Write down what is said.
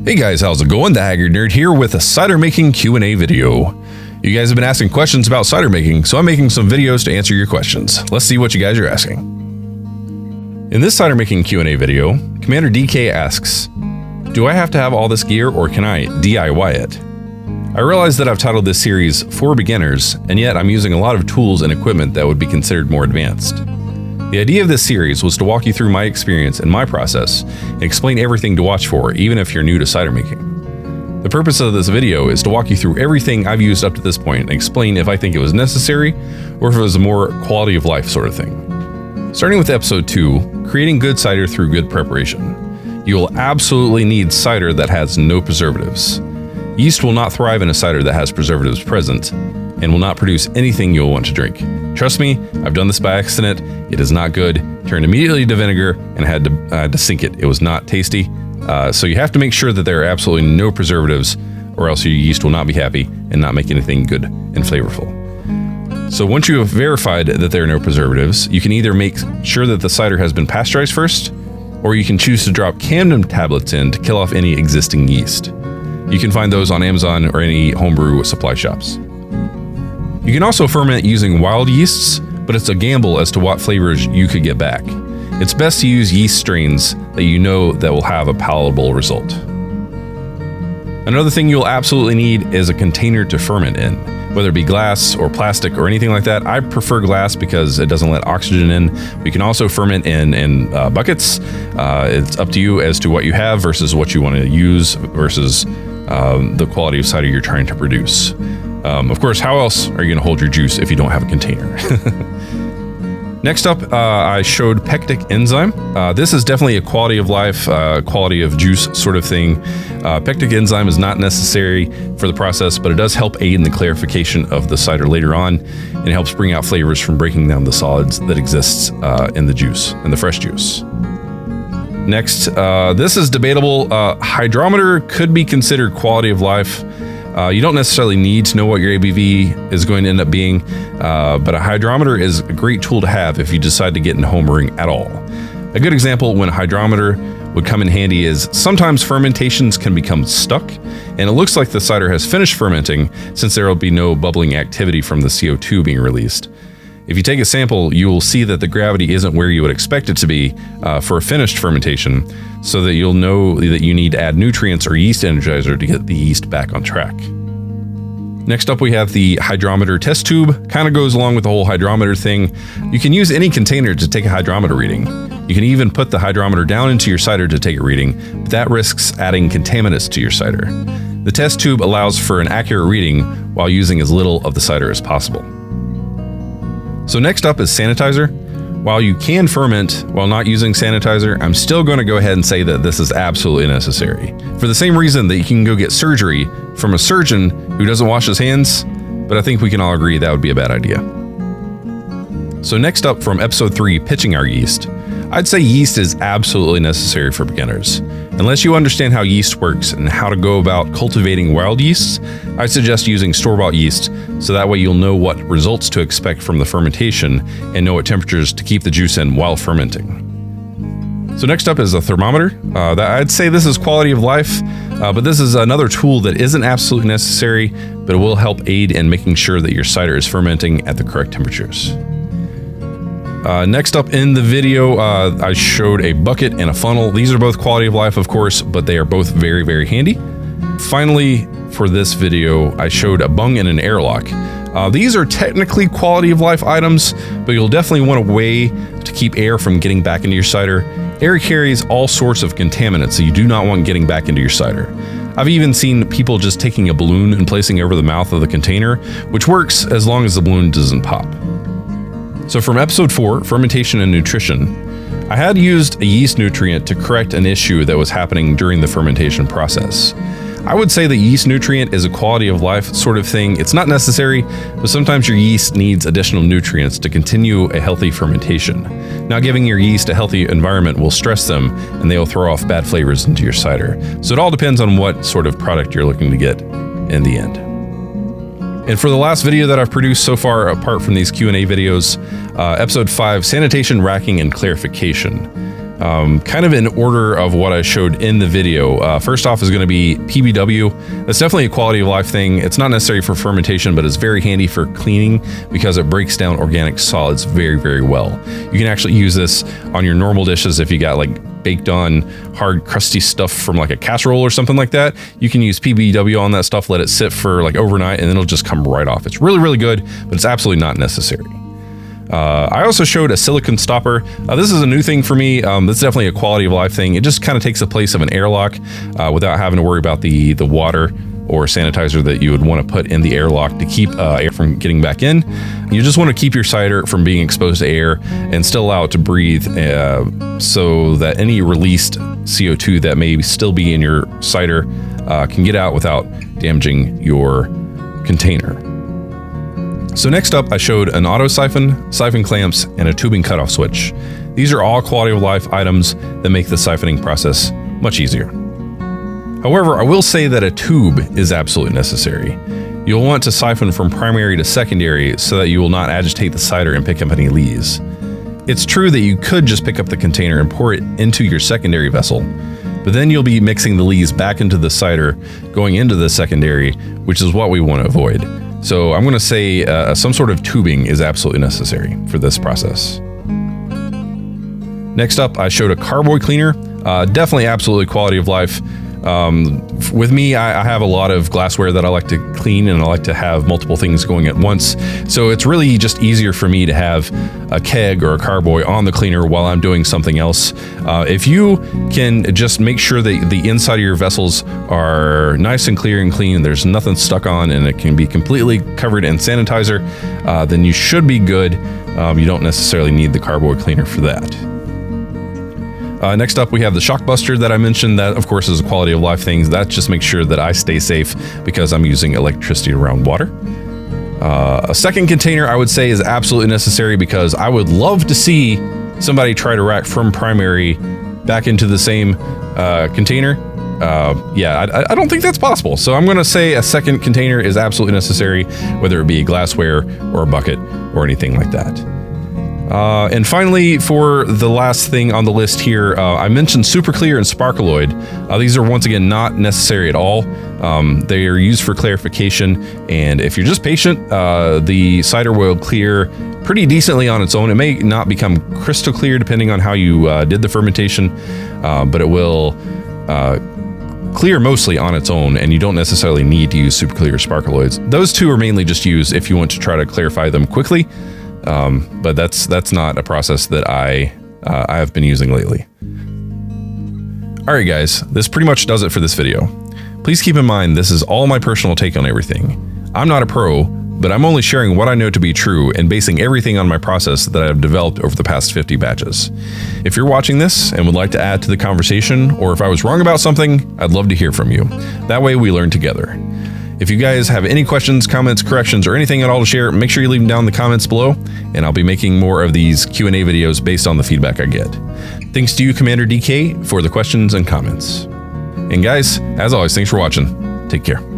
Hey guys, how's it going? The Haggard Nerd here with a cider making Q&A video. You guys have been asking questions about cider making, so I'm making some videos to answer your questions. Let's see what you guys are asking. In this cider making Q&A video, Commander DK asks, do I have to have all this gear or can I DIY it? I realize that I've titled this series for beginners, and yet I'm using a lot of tools and equipment that would be considered more advanced. The idea of this series was to walk you through my experience and my process and explain everything to watch for, even if you're new to cider making. The purpose of this video is to walk you through everything I've used up to this point and explain if I think it was necessary or if it was a more quality of life sort of thing. Starting with episode 2, creating good cider through good preparation. You will absolutely need cider that has no preservatives. Yeast will not thrive in a cider that has preservatives present and will not produce anything you'll want to drink. Trust me, I've done this by accident. It is not good. Turned immediately to vinegar and had to sink it. It was not tasty. So you have to make sure that there are absolutely no preservatives, or else your yeast will not be happy and not make anything good and flavorful. So once you have verified that there are no preservatives, you can either make sure that the cider has been pasteurized first, or you can choose to drop Camden tablets in to kill off any existing yeast. You can find those on Amazon or any homebrew supply shops. You can also ferment using wild yeasts, but it's a gamble as to what flavors you could get back. It's best to use yeast strains that you know that will have a palatable result. Another thing you'll absolutely need is a container to ferment in, whether it be glass or plastic or anything like that. I prefer glass because it doesn't let oxygen in. You can also ferment in buckets. It's up to you as to what you have versus what you want to use versus the quality of cider you're trying to produce. Of course, how else are you going to hold your juice if you don't have a container? Next up, I showed pectic enzyme. This is definitely a quality of life, quality of juice sort of thing. Pectic enzyme is not necessary for the process, but it does help aid in the clarification of the cider later on, and it helps bring out flavors from breaking down the solids that exists in the juice, in the fresh juice. Next, this is debatable. Hydrometer could be considered quality of life. You don't necessarily need to know what your ABV is going to end up being, but a hydrometer is a great tool to have if you decide to get into homebrewing at all. A good example when a hydrometer would come in handy is sometimes fermentations can become stuck, and it looks like the cider has finished fermenting since there will be no bubbling activity from the CO2 being released. If you take a sample, you will see that the gravity isn't where you would expect it to be for a finished fermentation, so that you'll know that you need to add nutrients or yeast energizer to get the yeast back on track. Next up, we have the hydrometer test tube. Kind of goes along with the whole hydrometer thing. You can use any container to take a hydrometer reading. You can even put the hydrometer down into your cider to take a reading, but that risks adding contaminants to your cider. The test tube allows for an accurate reading while using as little of the cider as possible. So next up is sanitizer. While you can ferment while not using sanitizer, I'm still going to go ahead and say that this is absolutely necessary. For the same reason that you can go get surgery from a surgeon who doesn't wash his hands, but I think we can all agree that would be a bad idea. So next up from episode 3, pitching our yeast. I'd say yeast is absolutely necessary for beginners. Unless you understand how yeast works and how to go about cultivating wild yeasts, I suggest using store-bought yeast so that way you'll know what results to expect from the fermentation and know what temperatures to keep the juice in while fermenting. So next up is a thermometer. I'd say this is quality of life, but this is another tool that isn't absolutely necessary, but it will help aid in making sure that your cider is fermenting at the correct temperatures. Next up in the video, I showed a bucket and a funnel. These are both quality of life, of course, but they are both very, very handy. Finally, for this video, I showed a bung and an airlock. These are technically quality of life items, but you'll definitely want a way to keep air from getting back into your cider. Air carries all sorts of contaminants, so you do not want getting back into your cider. I've even seen people just taking a balloon and placing it over the mouth of the container, which works as long as the balloon doesn't pop. So from episode 4, fermentation and nutrition, I had used a yeast nutrient to correct an issue that was happening during the fermentation process. I would say that yeast nutrient is a quality of life sort of thing. It's not necessary, but sometimes your yeast needs additional nutrients to continue a healthy fermentation. Now, giving your yeast a healthy environment will stress them, and they will throw off bad flavors into your cider. So it all depends on what sort of product you're looking to get in the end. And for the last video that I've produced so far, apart from these Q&A videos, episode 5, sanitation, racking, and clarification. kind of in order of what I showed in the video. First off is going to be PBW. That's definitely a quality of life thing. It's not necessary for fermentation, but it's very handy for cleaning because it breaks down organic solids very, very well. You can actually use this on your normal dishes if you got like baked on hard crusty stuff from like a casserole or something like that. You can use PBW on that stuff, let it sit for like overnight, and it'll just come right off. It's really, really good, but it's absolutely not necessary. I also showed a silicone stopper. This is a new thing for me. This is definitely a quality of life thing. It just kind of takes the place of an airlock without having to worry about the water or sanitizer that you would want to put in the airlock to keep air from getting back in. You just want to keep your cider from being exposed to air and still allow it to breathe so that any released CO2 that may still be in your cider can get out without damaging your container. So next up, I showed an auto siphon, siphon clamps, and a tubing cutoff switch. These are all quality of life items that make the siphoning process much easier. However, I will say that a tube is absolutely necessary. You'll want to siphon from primary to secondary so that you will not agitate the cider and pick up any lees. It's true that you could just pick up the container and pour it into your secondary vessel, but then you'll be mixing the lees back into the cider going into the secondary, which is what we want to avoid. So I'm going to say some sort of tubing is absolutely necessary for this process. Next up, I showed a Carboy Cleaner. Definitely absolutely quality of life. With me, I have a lot of glassware that I like to clean, and I like to have multiple things going at once. So it's really just easier for me to have a keg or a carboy on the cleaner while I'm doing something else. If you can just make sure that the inside of your vessels are nice and clear and clean, there's nothing stuck on, and it can be completely covered in sanitizer, then you should be good. You don't necessarily need the Carboy Cleaner for that. Next up, we have the shock buster that I mentioned. That, of course, is a quality of life thing. That just makes sure that I stay safe because I'm using electricity around water. A second container, I would say, is absolutely necessary because I would love to see somebody try to rack from primary back into the same container. I don't think that's possible. So I'm going to say a second container is absolutely necessary, whether it be a glassware or a bucket or anything like that. And finally, for the last thing on the list here, I mentioned Super Clear and Sparkaloid. These are once again not necessary at all. They are used for clarification, and if you're just patient, the cider will clear pretty decently on its own. It may not become crystal clear depending on how you did the fermentation, but it will clear mostly on its own, and you don't necessarily need to use Super Clear or Sparkaloids. Those two are mainly just used if you want to try to clarify them quickly. But that's not a process that I have been using lately. All right, guys, this pretty much does it for this video. Please keep in mind, this is all my personal take on everything. I'm not a pro, but I'm only sharing what I know to be true and basing everything on my process that I've developed over the past 50 batches. If you're watching this and would like to add to the conversation, or if I was wrong about something, I'd love to hear from you. That way we learn together. If you guys have any questions, comments, corrections, or anything at all to share, make sure you leave them down in the comments below, and I'll be making more of these Q&A videos based on the feedback I get. Thanks to you, Commander DK, for the questions and comments. And guys, as always, thanks for watching. Take care.